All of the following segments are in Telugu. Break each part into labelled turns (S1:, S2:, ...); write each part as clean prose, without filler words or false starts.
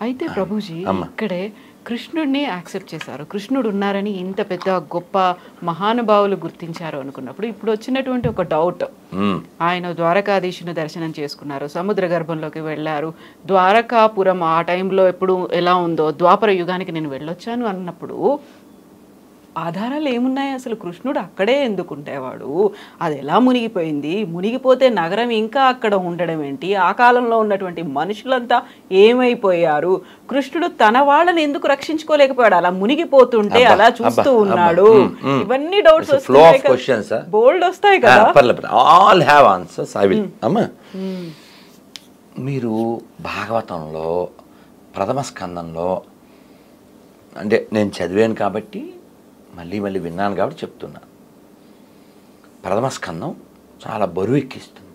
S1: అయితే ప్రభుజీ
S2: అమ్మ
S1: ఇక్కడే కృష్ణుడిని యాక్సెప్ట్ చేశారు, కృష్ణుడు ఉన్నారని ఇంత పెద్ద గొప్ప మహానుభావులు గుర్తించారు అనుకున్నప్పుడు ఇప్పుడు వచ్చినటువంటి ఒక డౌట్, ఆయన ద్వారకాధీశుని దర్శనం చేసుకున్నారు, సముద్ర గర్భంలోకి వెళ్ళారు, ద్వారకాపురం ఆ టైంలో ఎప్పుడు ఎలా ఉందో ద్వాపర యుగానికి నేను వెళ్ళొచ్చాను అన్నప్పుడు ఆధారాలు ఏమున్నాయి? అసలు కృష్ణుడు అక్కడే ఎందుకు ఉండేవాడు? అది ఎలా మునిగిపోయింది? మునిగిపోతే నగరం ఇంకా అక్కడ ఉండడం ఏంటి? ఆ కాలంలో ఉన్నటువంటి మనుషులంతా ఏమైపోయారు? కృష్ణుడు తన వాళ్ళని ఎందుకు రక్షించుకోలేకపోయాడు? అలా మునిగిపోతుంటే అలా చూస్తూ ఉన్నాడు. ఇవన్నీ డౌట్స్ వస్తాయి, బోల్డ్ వస్తాయి కదా.
S2: All have answers. I will. అమ్మా, మీరు భాగవతంలో ప్రథమ స్కందంలో, అంటే నేను చదివాను కాబట్టి మళ్ళీ మళ్ళీ విన్నాను కాబట్టి చెప్తున్నాను. ప్రథమ స్కందం చాలా బరువు ఎక్కిస్తుంది.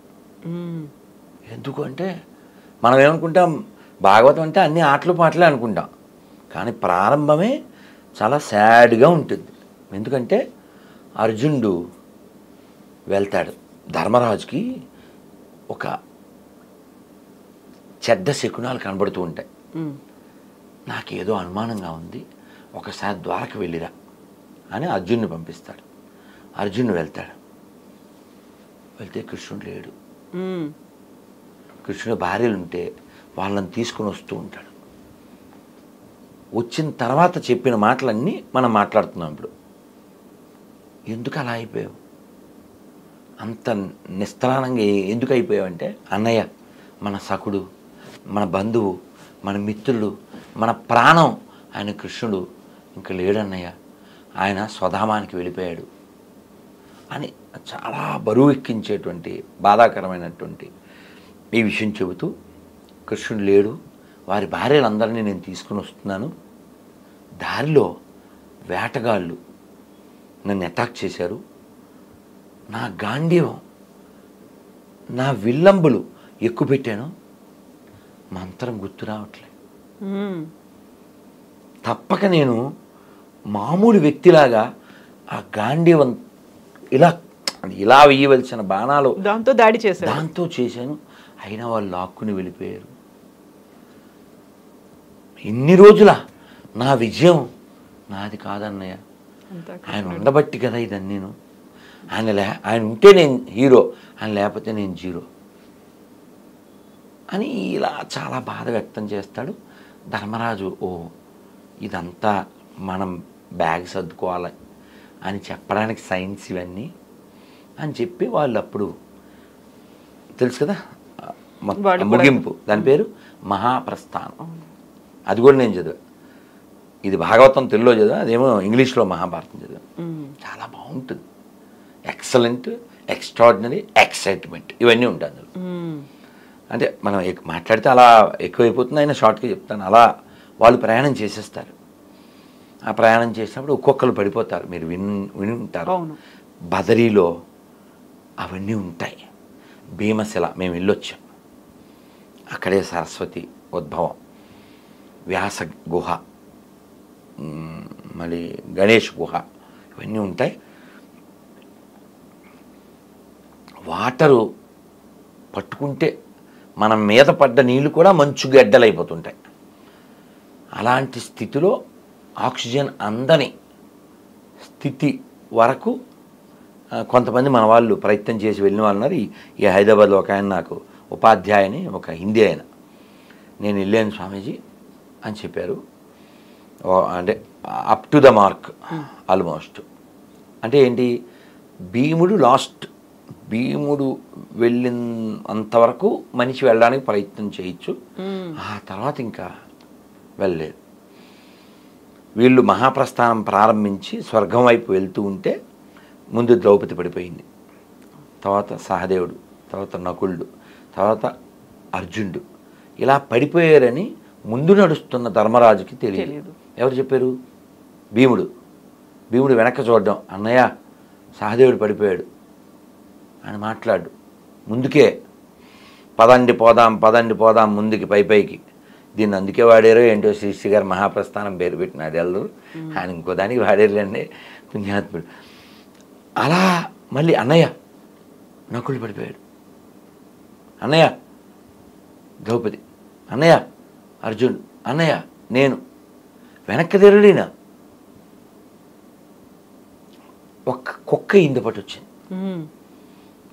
S2: ఎందుకు అంటే మనం ఏమనుకుంటాం, భాగవతం అంటే అన్ని ఆటలు పాటలే అనుకుంటాం, కానీ ప్రారంభమే చాలా సాడ్గా ఉంటుంది. ఎందుకంటే అర్జునుడు వెళ్తాడు, ధర్మరాజుకి ఒక చెడ్డ శకునాలు కనబడుతూ ఉంటాయి. నాకేదో అనుమానంగా ఉంది, ఒకసారి ద్వారక వెళ్ళిరా అని అర్జున్ని పంపిస్తాడు. అర్జునుడు వెళ్తాడు, వెళ్తే కృష్ణుడు లేడు. కృష్ణుడు భార్యలు ఉంటే వాళ్ళని తీసుకుని వస్తూ ఉంటాడు. వచ్చిన తర్వాత చెప్పిన మాటలన్నీ మనం మాట్లాడుతున్నాం ఇప్పుడు. ఎందుకు అలా అయిపోయావు, అంత నిస్త్రాణంగా ఎందుకు అయిపోయావు అంటే, అన్నయ్య మన సఖుడు, మన బంధువు, మన మిత్రుడు, మన ప్రాణం ఆయన కృష్ణుడు ఇంకా లేడన్నయ్య, ఆయన స్వధామానికి వెళ్ళిపోయాడు అని చాలా బరువు ఎక్కించేటువంటి బాధాకరమైనటువంటి ఈ విషయం చెబుతూ, కృష్ణుడు లేడు, వారి భార్యలందరినీ నేను తీసుకుని వస్తున్నాను, దారిలో వేటగాళ్ళు నన్ను అటాక్ చేశారు, నా గాంధీవం నా విల్లంబులు ఎక్కుపెట్టాను, మంత్రం గుర్తు రావట్లే, తప్పక నేను మామూలు వ్యక్తిలాగా ఆ గాంధీవం ఇలా వేయవలసిన బాణాలు
S1: దాంతో
S2: చేశాను, అయినా వాళ్ళు లాక్కుని వెళ్ళిపోయారు. ఇన్ని రోజుల నా విజయం నాది కాదన్నయ్య, ఆయన ఉండబట్టి కదా ఇదని. నేను ఆయన ఉంటే నేను హీరో, ఆయన లేకపోతే నేను జీరో అని ఇలా చాలా బాధ వ్యక్తం చేస్తాడు. ధర్మరాజు ఇదంతా మనం బ్యాగ్ సర్దుకోవాలి అని చెప్పడానికి సైన్స్ ఇవన్నీ అని చెప్పి వాళ్ళు అప్పుడు తెలుసు కదా ముగింపు, దాని పేరు మహాప్రస్థానం. అది కూడా నేను చదివా, ఇది భాగవతం తెలుగులో చదివా, అదేమో ఇంగ్లీష్లో మహాభారతం చదివా. చాలా బాగుంటుంది, ఎక్సలెంట్, ఎక్స్ట్రాడినరీ, ఎక్సైట్మెంట్ ఇవన్నీ ఉంటాయి అందులో. అంటే మనం మాట్లాడితే అలా ఎక్కువైపోతుంది, అయినా షార్ట్గా చెప్తాను. అలా వాళ్ళు ప్రయాణం చేసేస్తారు. ఆ ప్రయాణం చేసినప్పుడు ఒక్కొక్కరు పడిపోతారు, మీరు విని ఉంటారు. బదరీలో అవన్నీ ఉంటాయి. భీమశిల మేము వెళ్ళొచ్చాం, అక్కడే సరస్వతి ఉద్భవం, వ్యాస గుహ, మళ్ళీ గణేష్ గుహ, ఇవన్నీ ఉంటాయి. వాటరు పట్టుకుంటే మనం మీద పడ్డ నీళ్ళు కూడా మంచు గడ్డలైపోతుంటాయి. అలాంటి స్థితిలో ఆక్సిజన్ అందని స్థితి వరకు కొంతమంది మన వాళ్ళు ప్రయత్నం చేసి వెళ్ళిన వాళ్ళు ఉన్నారు. ఈ హైదరాబాద్లో ఒక ఆయన, నాకు ఉపాధ్యాయుని, ఒక హిందీ ఆయన, నేను వెళ్ళాను స్వామీజీ అని చెప్పారు. అంటే up to the mark almost. అంటే ఏంటి, భీముడు వెళ్ళిన అంతవరకు మనిషి వెళ్ళడానికి ప్రయత్నం చేయొచ్చు, ఆ తర్వాత ఇంకా వెళ్ళలేదు. వీళ్ళు మహాప్రస్థానం ప్రారంభించి స్వర్గం వైపు వెళ్తూ ఉంటే ముందు ద్రౌపది పడిపోయింది, తర్వాత సహదేవుడు, తర్వాత నకులుడు, తర్వాత అర్జునుడు, ఇలా పడిపోయారని ముందు నడుస్తున్న ధర్మరాజుకి తెలియదు. ఎవరు చెప్పారు? భీముడు వెనక్కి చూడడం, అన్నయ్య సహదేవుడు పడిపోయాడు అని మాట్లాడు, ముందుకే పదండి పోదాం ముందుకి పైకి. దీన్ని అందుకే వాడారో ఏంటో శ్రీశ్రీ గారు మహాప్రస్థానం పేరు పెట్టినాడు ఎల్లరు, ఆయన ఇంకో దానికి వాడేరులేండి పుణ్యాత్ముడు. అలా మళ్ళీ అన్నయ్య నకులు పడిపోయాడు, అన్నయ్య ద్రౌపది, అన్నయ్య అర్జున్ అన్నయ్య నేను వెనక్కి తిరగడినా ఒక్క కుక్క ఇందుపట్టు వచ్చింది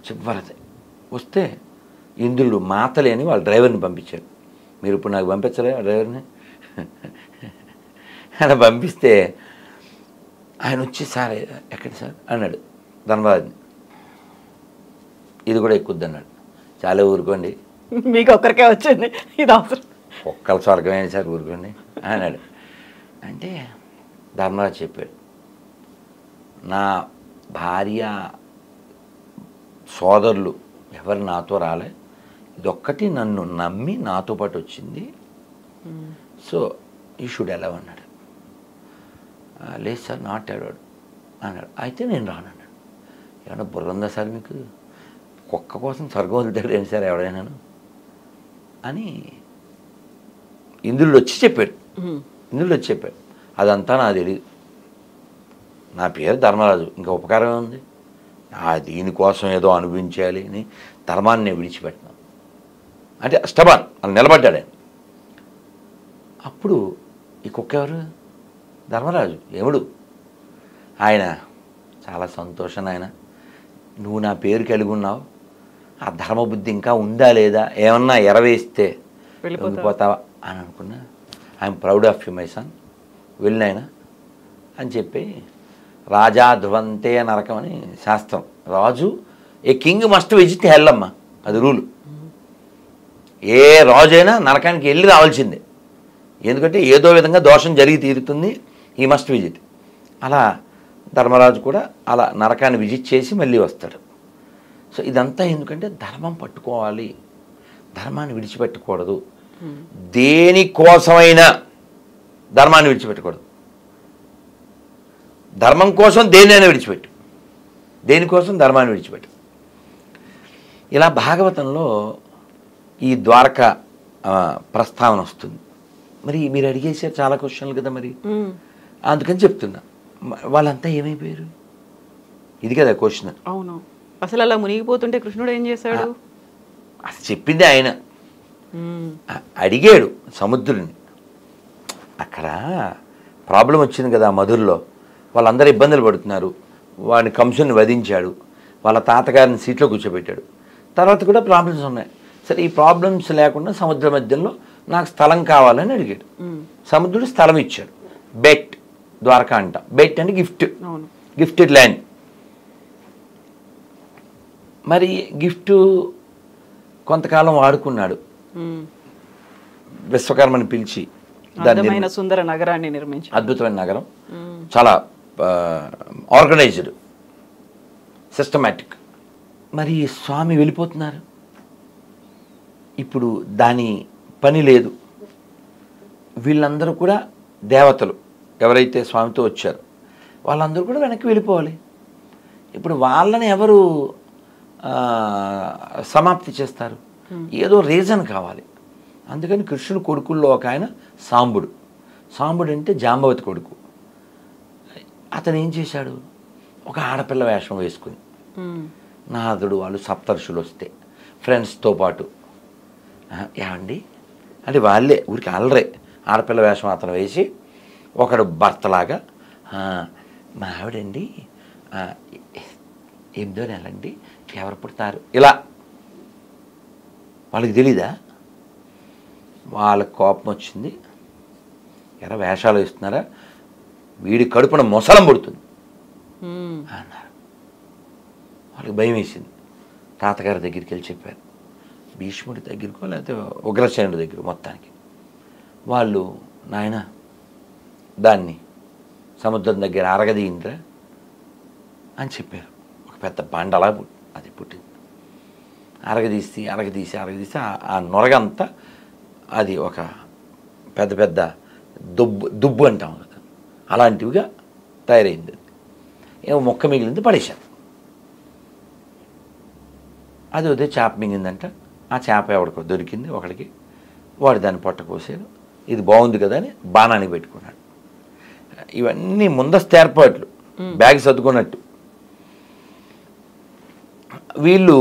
S2: చివరిది వస్తే ఇంద్రుడు మాతలే అని వాళ్ళ డ్రైవర్ని పంపించారు. మీరు ఇప్పుడు నాకు పంపించలే ఆ డ్రైవర్ని అలా పంపిస్తే ఆయన వచ్చి సార్ ఎక్కడ సార్ అన్నాడు ధనరాజ్ని. ఇది కూడా ఎక్కుద్ది అన్నాడు. చాలా ఊరుకోండి
S1: మీకు ఒక్కరికే వచ్చింది ఇది అవసరం
S2: ఒక్కల స్వర్గమైన సార్ ఊరుకోండి అన్నాడు. అంటే ధర్మరాజు చెప్పాడు నా భార్య సోదరులు ఎవరు నాతో రాలే, ఇదొక్కటి నన్ను నమ్మి నాతో పాటు వచ్చింది, సో ఈ షుడ్ ఎలా అన్నాడు. లేదు సార్ నాట్ అలౌడ్ అన్నాడు. అయితే నేను రానన్నాడు. ఏమన్నా బుర్ర ఉందా సార్ మీకు, కుక్క కోసం స్వర్గం వదులుతాడు ఏంటి సార్ ఎవడైనా అని ఇంద్రుడు వచ్చి చెప్పాడు. ఇంద్రుడు వచ్చి చెప్పాడు అదంతా నాకు తెలియదు, నా పేరు ధర్మరాజు, ఇంకా ఉపకారం ఉంది, దీనికోసం ఏదో అనుభవించాలి అని ధర్మాన్ని నేను విడిచిపెట్టినాను అంటే స్టబాన్ అని నిలబడ్డాడు ఆయన. అప్పుడు ఈ కుక్క ఎవరు, ధర్మరాజు యముడు. ఆయన చాలా సంతోషం, ఆయన నువ్వు నా పేరు కలిగి ఉన్నావు, ఆ ధర్మబుద్ధి ఇంకా ఉందా లేదా, ఏమన్నా ఎరవేస్తే వెళ్ళిపోతావా అని అనుకున్నా. I'm proud of you my son, వెళ్ళినాయన అని చెప్పి రాజా ధ్రువంతే నరకం అని శాస్త్రం. రాజు a king must visit hell అమ్మ, అది రూలు. ఏ రాజు అయినా నరకానికి వెళ్ళి రావాల్సిందే, ఎందుకంటే ఏదో విధంగా దోషం జరిగి తీరుతుంది, ఈ మస్ట్ విజిట్. అలా ధర్మరాజు కూడా అలా నరకాన్ని విజిట్ చేసి మళ్ళీ వస్తాడు. సో ఇదంతా ఎందుకంటే ధర్మం పట్టుకోవాలి, ధర్మాన్ని విడిచిపెట్టకూడదు, దేనికోసమైనా ధర్మాన్ని విడిచిపెట్టకూడదు. ధర్మం కోసం దేన్నైనా విడిచిపెట్టు, దేనికోసం ధర్మాన్ని విడిచిపెట్టు. ఇలా భాగవతంలో ఈ ద్వారక ప్రస్తావన వస్తుంది. మరి మీరు అడిగేసారు చాలా క్వశ్చన్లు కదా, మరి అందుకని చెప్తున్నా వాళ్ళంతా ఏమైపోయారు, ఇది కదా క్వశ్చన్.
S1: అవును, అసలు అలా మునిగిపోతుంటే కృష్ణుడు ఏం చేశాడు,
S2: అసలు చెప్పింది ఆయన. అడిగాడు సముద్రుని, అక్కడ ప్రాబ్లం వచ్చింది కదా మధురలో, వాళ్ళందరూ ఇబ్బందులు పడుతున్నారు, వాడిని కంసుని వధించాడు, వాళ్ళ తాతగారిని సీట్లో కూర్చోబెట్టాడు, తర్వాత కూడా ప్రాబ్లమ్స్ ఉన్నాయి. సరే ఈ ప్రాబ్లమ్స్ లేకుండా సముద్ర మధ్యంలో నాకు స్థలం కావాలని అడిగాడు. సముద్రుడు స్థలం ఇచ్చాడు, బెట్ ద్వారకా అంట. బెట్ అంటే గిఫ్ట్, గిఫ్టెడ్ ల్యాండ్. మరి గిఫ్ట్ కొంతకాలం వాడుకున్నాడు, విశ్వకర్మని పిలిచి
S1: అద్భుతమైన సుందర నగరాన్ని నిర్మించి,
S2: అద్భుతమైన నగరం, చాలా ఆర్గనైజ్డ్, సిస్టమాటిక్. మరి స్వామి వెళ్ళిపోతున్నారు, ఇప్పుడు దాని పని లేదు. వీళ్ళందరూ కూడా దేవతలు ఎవరైతే స్వామితో వచ్చారో వాళ్ళందరూ కూడా వెనక్కి వెళ్ళిపోవాలి. ఇప్పుడు వాళ్ళని ఎవరు సమాప్తి చేస్తారు, ఏదో రీజన్ కావాలి. అందుకని కృష్ణుడు కొడుకుల్లో ఒక ఆయన సాంబుడు. సాంబుడు అంటే జాంబవతి కొడుకు. అతను ఏం చేశాడు, ఒక ఆడపిల్ల వేషం వేసుకుని, నారదుడు వాళ్ళు సప్తర్షులు వస్తే ఫ్రెండ్స్తో పాటు, ఏమండి అంటే వాళ్ళే ఊరికి అల్లరే ఆడపిల్ల వేషం అతను వేసి, ఒకడు భర్తలాగా మా ఆవిడండి 8వ నెలండి ఎవరు పుడతారు, ఇలా. వాళ్ళకి తెలీదా, వాళ్ళకి కోపం వచ్చింది, ఎరా వేషాలు వేస్తున్నారా, వీడి కడుపున మొసలం పుడుతుంది అన్నారు. వాళ్ళకి భయం వేసింది. తాతగారి దగ్గరికి వెళ్ళి చెప్పారు, భీష్ముడి దగ్గరకో లేకపోతే ఉగ్రసేనుడి దగ్గర, మొత్తానికి వాళ్ళు నాయన దాన్ని సముద్రం దగ్గర అరగదీయింద్రా అని చెప్పారు. ఒక పెద్ద బండలా అది పుట్టింది. అరగదీసి అరగదీసి అరగదీసి ఆ నొరగంతా అది ఒక పెద్ద పెద్ద దుబ్బు అంటాం కదా, అలాంటివిగా తయారైంది. ఏమో మొక్క మిగిలింది పడేశారు. అది ఉదయం చేప మింగిందంట, ఆ చేప ఎవడికో దొరికింది ఒకడికి, వాడు దాన్ని పొట్ట కోసాడు. ఇది బాగుంది కదా అని బాణానికి పెట్టుకున్నాడు. ఇవన్నీ ముందస్తు ఏర్పాట్లు, బ్యాగ్ సర్దుకున్నట్టు. వీళ్ళు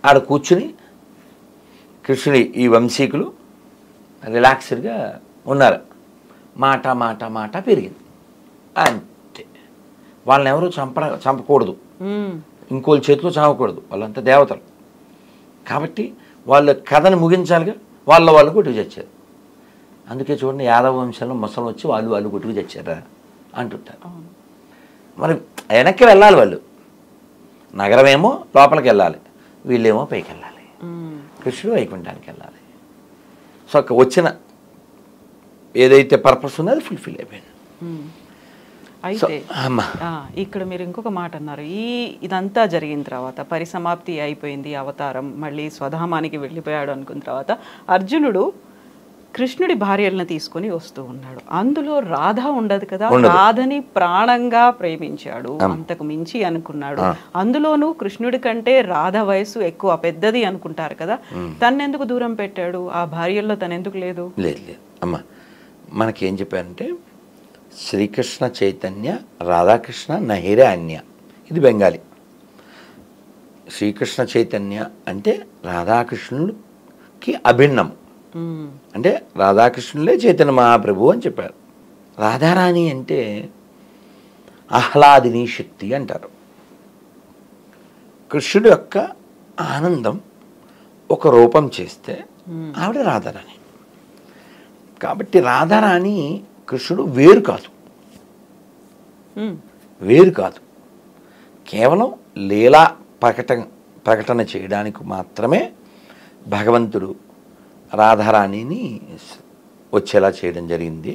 S2: ఆడ కూర్చుని కృష్ణుని ఈ వంశీకులు రిలాక్స్డ్గా ఉన్నారు. మాట మాట మాట పెరిగింది అంతే. వాళ్ళని ఎవరు చంపకూడదు, ఇంకోళ్ళ చేతిలో చావకూడదు, వాళ్ళంతా దేవతలు కాబట్టి వాళ్ళ కథను ముగించాలిగా. వాళ్ళు కొట్టుకు చచ్చారు. అందుకే చూడండి, యాదవ వంశంలో ముసలం వచ్చి వాళ్ళు కొట్టుకు చచ్చారా అంటుంటారు. మరి వెనక్కి వెళ్ళాలి, వాళ్ళు నగరమేమో లోపలికి వెళ్ళాలి, వీళ్ళేమో పైకి వెళ్ళాలి, కృష్ణుడు వైకుంఠానికి వెళ్ళాలి. సో వచ్చిన ఏదైతే పర్పస్ ఉందో అది ఫుల్ఫిల్ అయిపోయింది.
S1: అయితే ఇక్కడ మీరు ఇంకొక మాట అన్నారు, ఇదంతా జరిగిన తర్వాత పరిసమాప్తి అయిపోయింది, అవతారం మళ్ళీ స్వధామానికి వెళ్ళిపోయాడు అనుకున్న తర్వాత అర్జునుడు కృష్ణుడి భార్యలను తీసుకొని వస్తూ ఉన్నాడు. అందులో రాధ ఉండదు కదా, రాధని ప్రాణంగా ప్రేమించాడు, అంతకు మించి అనుకున్నాడు. అందులోనూ కృష్ణుడి కంటే రాధ వయసు ఎక్కువ పెద్దది అనుకుంటారు కదా, తన్నెందుకు దూరం పెట్టాడు? ఆ భార్యల్లో తనెందుకు లేదు?
S2: లేదు అమ్మా, మనకేం చెప్పారంటే శ్రీకృష్ణ చైతన్య రాధాకృష్ణ నహిరే అన్య, ఇది బెంగాలీ. శ్రీకృష్ణ చైతన్య అంటే రాధాకృష్ణులకి అభిన్నం, అంటే రాధాకృష్ణులే చైతన్య మహాప్రభు అని చెప్పారు. రాధారాణి అంటే ఆహ్లాదిని శక్తి అంటారు. కృష్ణుడు యొక్క ఆనందం ఒక రూపం చేస్తే ఆవిడ రాధారాణి. కాబట్టి రాధారాణి కృష్ణుడు వేరు కాదు, కేవలం లీలా ప్రకటన చేయడానికి మాత్రమే భగవంతుడు రాధారాణిని వచ్చేలా చేయడం జరిగింది.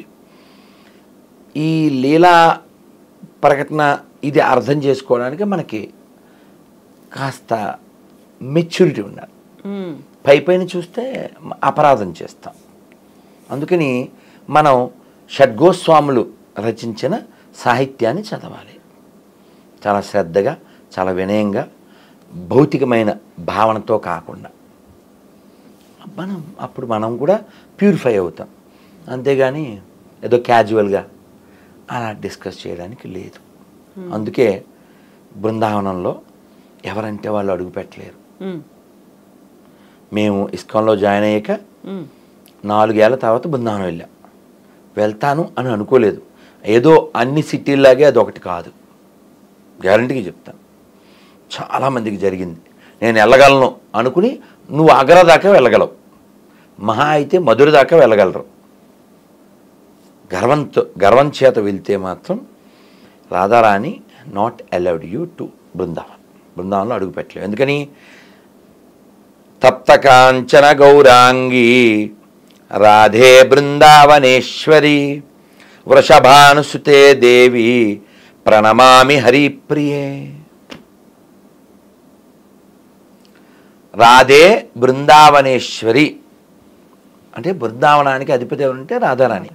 S2: ఈ లీలా ప్రకటన ఇది అర్థం చేసుకోవడానికి మనకి కాస్త మెచ్యూరిటీ ఉండాలి. పైపైన చూస్తే అపరాధం చేస్తాం. అందుకని మనం షడ్గోస్వాములు రచించిన సాహిత్యాన్ని చదవాలి, చాలా శ్రద్ధగా, చాలా వినయంగా, భౌతికమైన భావనతో కాకుండా. అప్పుడు మనం కూడా ప్యూరిఫై అవుతాం. అంతేగాని ఏదో క్యాజువల్గా అలా డిస్కస్ చేయడానికి లేదు. అందుకే బృందావనంలో ఎవరంటే వాళ్ళు అడుగు పెట్టలేరు. మేము ఇస్కాన్లో జాయిన్ అయ్యాక 4 ఏళ్ల తర్వాత బృందావనం వెళ్తాను అని అనుకోలేదు. ఏదో అన్ని సిటీల్లాగే అదొకటి కాదు, గ్యారంటీగా చెప్తాను. చాలామందికి జరిగింది, నేను వెళ్ళగలను అనుకుని నువ్వు ఆగ్రా దాకా వెళ్ళగలవు, మహా అయితే మధుర దాకా వెళ్ళగలరు. గర్వం చేత వెళ్తే మాత్రం Radharani not allowed you to బృందావనంలో అడుగు పెట్టలేవు. ఎందుకని తప్త కాంచన గౌరాంగి రాధే బృందావనేశ్వరి వృషభానుసుతే దేవి ప్రణమామి హరిప్రియే. రాధే బృందావనేశ్వరి అంటే బృందావనానికి అధిపతి ఎవరంటే రాధారాణి.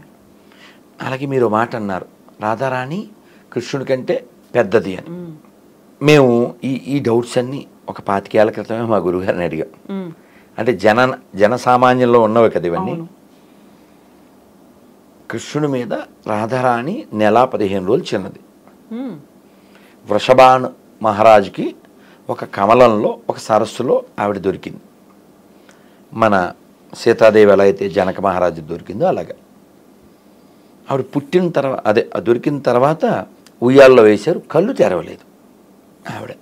S2: అలాగే మీరు మాట అన్నారు, రాధారాణి కృష్ణుడి కంటే పెద్దది అని. మేము ఈ డౌట్స్ అన్నీ ఒక 25 ఏళ్ల క్రితమే మా గురువుగారిని అడిగాం. అంటే జనసామాన్యంలో ఉన్నవి కదా ఇవన్నీ. కృష్ణుడి మీద రాధారాణి నెల 15 రోజులు చిన్నది. వృషభాను మహారాజుకి ఒక కమలంలో ఒక సరస్సులో ఆవిడ దొరికింది. మన సీతాదేవి ఎలా అయితే జనక మహారాజు దొరికిందో అలాగా ఆవిడ పుట్టిన తర్వాత దొరికిన తర్వాత ఉయ్యాల్లో వేశారు, కళ్ళు తెరవలేదు ఆవిడ.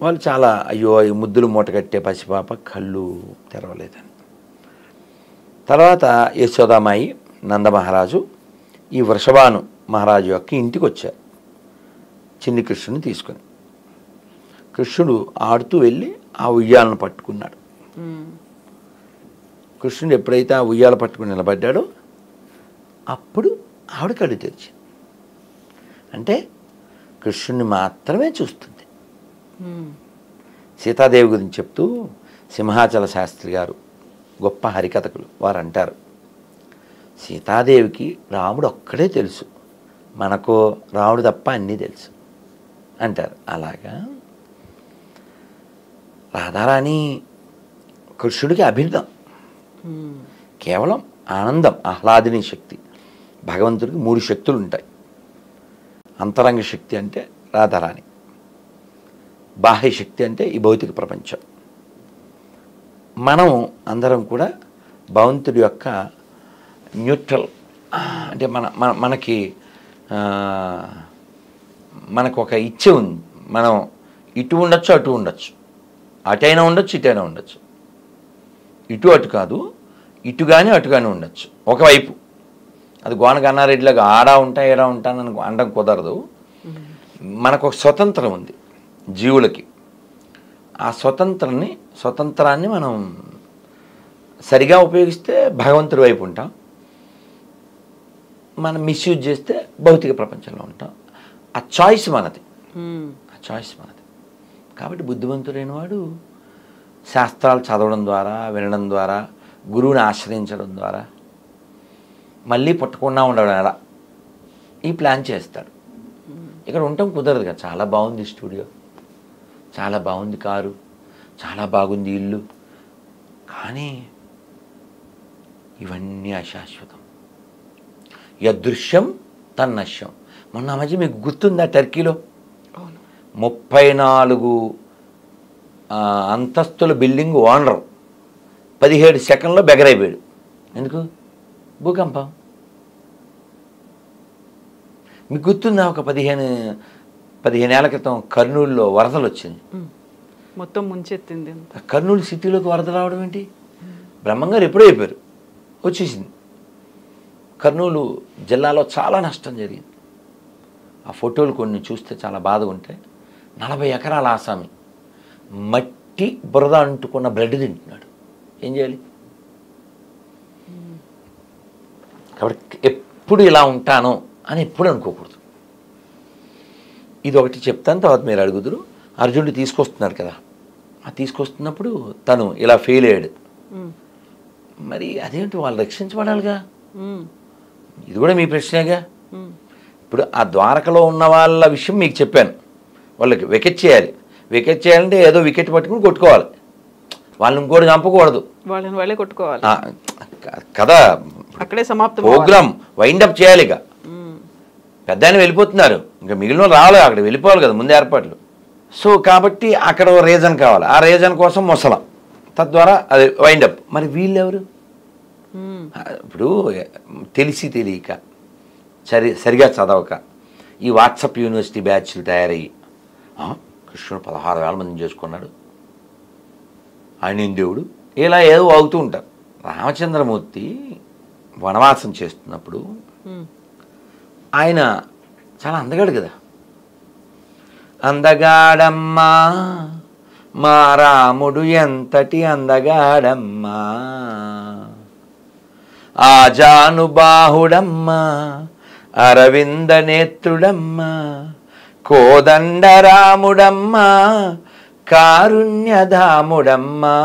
S2: వాళ్ళు చాలా అయ్యో ఈ ముద్దులు మూట కట్టే పసిపాప కళ్ళు తెరవలేదని. తర్వాత యశోదామాయి నందమహారాజు ఈ వృషభాను మహారాజు యొక్క ఇంటికి వచ్చారు చిన్ని కృష్ణుని తీసుకొని. కృష్ణుడు ఆడుతూ వెళ్ళి ఆ ఉయ్యాలను పట్టుకున్నాడు. కృష్ణుడు ఎప్పుడైతే ఆ ఉయ్యాల పట్టుకుని నిలబడ్డాడో అప్పుడు ఆవిడ కళ్ళు తెరిచింది. అంటే కృష్ణుడిని మాత్రమే చూస్తుంది. సీతాదేవి గురించి చెప్తూ సింహాచల శాస్త్రి గారు గొప్ప హరికథకులు వారు అంటారు, సీతాదేవికి రాముడు ఒక్కడే తెలుసు, మనకు రాముడు తప్ప అన్నీ తెలుసు అంటారు. అలాగా రాధారాణి కృష్ణుడికి అభిన్నం, కేవలం ఆనందం, ఆహ్లాదిని శక్తి. భగవంతుడికి 3 శక్తులు ఉంటాయి. అంతరంగ శక్తి అంటే రాధారాణి, బాహ్య శక్తి అంటే ఈ భౌతిక ప్రపంచం. మనం అందరం కూడా భగవంతుడి యొక్క న్యూట్రల్, అంటే మనకి మనకు ఒక ఇచ్చే ఉంది. మనం ఇటు ఉండొచ్చు, అటు ఉండొచ్చు, అటైనా ఉండొచ్చు, ఇటైనా ఉండొచ్చు. ఇటు అటు కాదు, ఇటు కానీ అటు కానీ ఉండొచ్చు ఒకవైపు. అది గోన గన్నారెడ్డిలాగా ఆడా ఉంటా ఏడా ఉంటానని అనడం కుదరదు. మనకు ఒక స్వతంత్రం ఉంది జీవులకి. ఆ స్వతంత్రాన్ని మనం సరిగా ఉపయోగిస్తే భగవంతుడి వైపు ఉంటాం, మనం మిస్యూజ్ చేస్తే భౌతిక ప్రపంచంలో ఉంటాం. ఆ చాయిస్ మనది. కాబట్టి బుద్ధిమంతుడైన వాడు శాస్త్రాలు చదవడం ద్వారా, వినడం ద్వారా, గురువుని ఆశ్రయించడం ద్వారా, మళ్ళీ పుట్టకుండా ఉండడం ఎలా ఈ ప్లాన్ చేస్తాడు. ఇక్కడ ఉండటం కుదరదు కదా. చాలా బాగుంది స్టూడియో, చాలా బాగుంది కారు, చాలా బాగుంది ఇల్లు, కానీ ఇవన్నీ అశాశ్వతం. యదృశ్యం తన్నశ్యం. మొన్న మధ్య మీకు గుర్తుందా, టర్కీలో 34 అంతస్తుల బిల్డింగ్ ఓనర్ 17 సెకండ్లో బెగరైపోయాడు. ఎందుకు? భూకంపం. మీకు గుర్తుందా, ఒక 15 ఏళ్ల క్రితం కర్నూలులో వరదలు వచ్చింది,
S1: మొత్తం ముంచెత్తింది.
S2: కర్నూలు సిటీలోకి వరద రావడం ఏంటి? బ్రహ్మంగారు ఎప్పుడో అయిపోయారు, వచ్చేసింది. కర్నూలు జిల్లాలో చాలా నష్టం జరిగింది. ఆ ఫోటోలు కొన్ని చూస్తే చాలా బాధగా ఉంటాయి. 40 ఎకరాల ఆసామి మట్టి బురద అంటుకున్న బ్లడ్ తింటున్నాడు. ఏం చేయాలి? కాబట్టి ఎప్పుడు ఇలా ఉంటాను అని ఎప్పుడు అనుకోకూడదు. ఇది ఒకటి చెప్తాను, తర్వాత మీరు అడుగుదురు. అర్జునుడు తీసుకొస్తున్నాడు కదా, ఆ తీసుకొస్తున్నప్పుడు తను ఇలా ఫెయిల్ అయ్యాడు. మరి అదేంటి, వాళ్ళు రక్షించబడాలిగా. ఇది కూడా మీ ప్రశ్నేగా. ఇప్పుడు ఆ ద్వారకలో ఉన్న వాళ్ళ విషయం మీకు చెప్పాను. వాళ్ళకి వికెట్ చేయాలి. వికెట్ చేయాలంటే ఏదో వికెట్ పట్టుకుని కొట్టుకోవాలి, వాళ్ళని ఇంకోటి చంపకూడదు,
S1: వాళ్ళని వాళ్ళే కొట్టుకోవాలి
S2: కదా.
S1: అక్కడే సమాప్తం.
S2: ప్రోగ్రామ్ వైండప్ చేయాలి. ఇక పెద్ద ఆయన వెళ్ళిపోతున్నారు, ఇంకా మిగిలిన రావాలి, అక్కడ వెళ్ళిపోవాలి కదా, ముందు ఏర్పాట్లు. సో కాబట్టి అక్కడ ఓ రీజన్ కావాలి. ఆ రీజన్ కోసం మొసలం, తద్వారా అది వైండప్. మరి వీళ్ళెవరు? ఇప్పుడు తెలిసి తెలియక, సరిగా చదవక, ఈ వాట్సాప్ యూనివర్సిటీ బ్యాచ్లు తయారయ్యి కృష్ణుడు 16,000 మందిని చేసుకున్నాడు, ఆయన దేవుడు, ఇలా ఏదో వాగుతూ ఉంటారు. రామచంద్రమూర్తి వనవాసం చేస్తున్నప్పుడు ఆయన చాలా అందగాడు కదా. అందగాడమ్మా మా రాముడు ఎంతటి అందగాడమ్మా, ఆజానుబాహుడమ్మా అరవింద నేత్రుడమ్మా, కోదండరాముడమ్మా కారుణ్యధాముడమ్మా,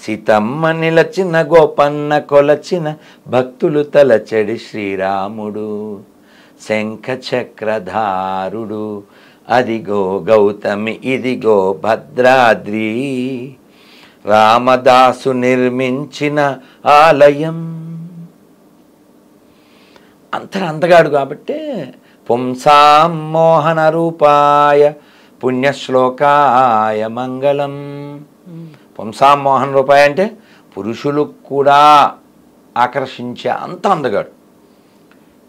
S2: సీతమ్మ నిలచిన గోపన్న కొలచిన భక్తులు తలచెడి శ్రీరాముడు, శంఖ చక్రధారుడు, అదిగో గౌతమి ఇదిగో భద్రాద్రి, రామదాసు నిర్మించిన ఆలయం. అందగాడు కాబట్టే పుంసాం మోహన రూపాయ పుణ్యశ్లోకాయ మంగళం. పుంసాం మోహన రూపాయ అంటే పురుషులు కూడా ఆకర్షించే అంత అందగాడు.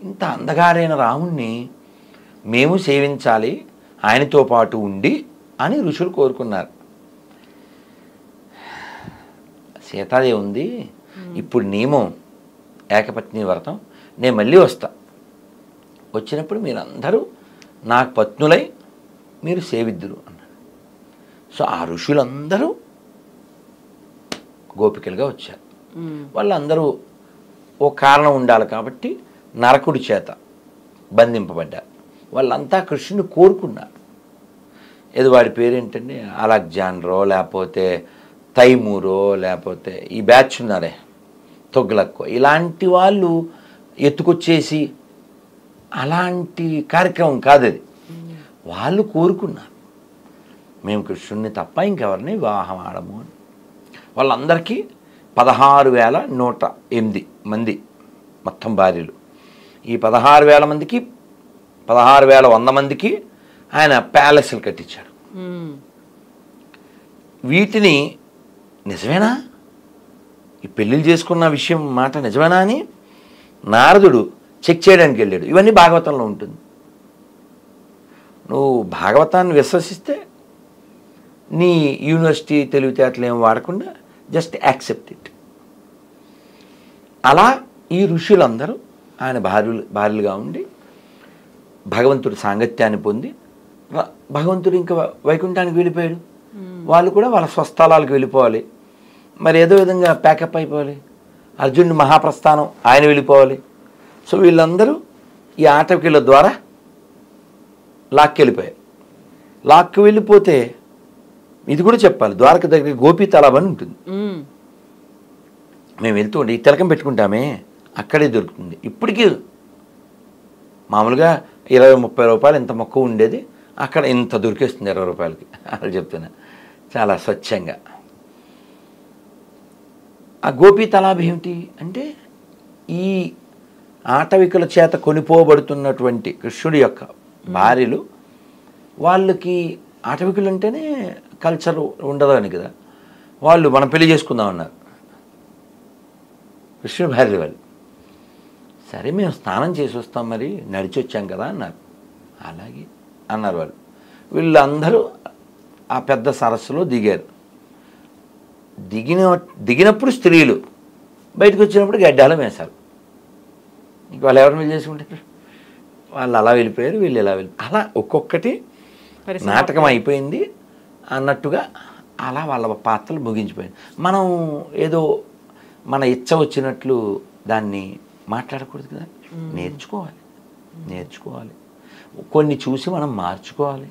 S2: ఇంత అందగాడైన రాముణ్ణి మేము సేవించాలి, ఆయనతో పాటు ఉండి అని ఋషులు కోరుకున్నారు. సీతాదేవి ఉంది, ఇప్పుడు నియమం ఏకపత్ని వ్రతం, నేను మళ్ళీ వస్తా, వచ్చినప్పుడు మీరందరూ నాకు పత్నులై మీరు సేవిద్దురు అన్నాడు. సో ఆ ఋషులందరూ గోపికలుగా వచ్చారు. వాళ్ళందరూ ఓ కారణం ఉండాలి కాబట్టి నరకుడి చేత బంధింపబడ్డారు. వాళ్ళంతా కృష్ణుని కోరుకున్నారు. ఏదో వాడి పేరేంటండి, అలెగ్జాండరో లేకపోతే తైమూరో లేకపోతే ఈ బ్యాచ్ ఉన్నారే తొగ్లక్కో, ఇలాంటి వాళ్ళు ఎత్తుకొచ్చేసి అలాంటి కార్యక్రమం కాదు అది. వాళ్ళు కోరుకున్నారు మేము కృష్ణుడిని తప్ప ఇంకెవరిని వివాహం ఆడము అని. వాళ్ళందరికీ 16,108 మంది మొత్తం భార్యలు. ఈ 16,000 మందికి 16,100 మందికి ఆయన ప్యాలెస్లు కట్టించాడు. వీటిని నిజమేనా ఈ పెళ్ళిళ్ళు చేసుకున్న విషయం మాట నిజమేనా అని నారదుడు చెక్ చేయడానికి వెళ్ళాడు. ఇవన్నీ భాగవతంలో ఉంటుంది. నువ్వు భాగవతాన్ని విశ్వసిస్తే నీ యూనివర్సిటీ తెలివితేటలు ఏం వాడకుండా జస్ట్ యాక్సెప్ట్ ఇట్. అలా ఈ ఋషులందరూ ఆయన భార్యలుగా ఉండి భగవంతుడి సాంగత్యాన్ని పొంది భగవంతుడు ఇంకా వైకుంఠానికి వెళ్ళిపోయాడు. వాళ్ళు కూడా వాళ్ళ స్వస్థలాలకు వెళ్ళిపోవాలి. మరి ఏదో విధంగా ప్యాకప్ అయిపోవాలి. అర్జునుడి మహాప్రస్థానం ఆయన వెళ్ళిపోవాలి. సో వీళ్ళందరూ ఈ ఆటవికుల ద్వారా లాక్కెళ్ళిపోయారు. లాక్కి వెళ్ళిపోతే ఇది కూడా చెప్పాలి, ద్వారక దగ్గర గోపీ తలాబ్ అని ఉంటుంది. మేము వెళ్తూ ఉండే ఈ తిలకం పెట్టుకుంటామే అక్కడే దొరుకుతుంది. ఇప్పటికీ మామూలుగా 20-30 రూపాయలు ఇంత మొక్క ఉండేది, అక్కడ ఇంత దొరికేస్తుంది 20 రూపాయలకి. అలా చెప్తున్నా, చాలా స్వచ్ఛంగా. ఆ గోపీ తలాబ్ ఏమిటి అంటే ఈ ఆటవికుల చేత కొనిపోబడుతున్నటువంటి కృష్ణుడి యొక్క భార్యలు, వాళ్ళకి ఆటవికులు అంటేనే కల్చర్ ఉండదు అని కదా, వాళ్ళు మనం పెళ్లి చేసుకుందాం అన్నారు కృష్ణుడి భార్యలు. వాళ్ళు సరే మేము స్నానం చేసి వస్తాం, మరి నడిచి వచ్చాం కదా అన్నారు. అలాగే అన్నారు వాళ్ళు. వీళ్ళందరూ ఆ పెద్ద సరస్సులో దిగారు. దిగినప్పుడు స్త్రీలు, బయటకు వచ్చినప్పుడు గడ్డాలు వేశారు. ఇంక వాళ్ళు ఎవరిని పెళ్లి చేసుకుంటారు? వాళ్ళు అలా వెళ్ళిపోయారు, వీళ్ళు ఇలా వెళ్ళిపోయారు. అలా ఒక్కొక్కటి నాటకం అయిపోయింది అన్నట్టుగా అలా వాళ్ళ పాత్రలు ముగించిపోయింది. మనం ఏదో మన ఇచ్చ వచ్చినట్లు దాన్ని మాట్లాడకూడదు కదా. నేర్చుకోవాలి. కొన్ని చూసి మనం మార్చుకోవాలి.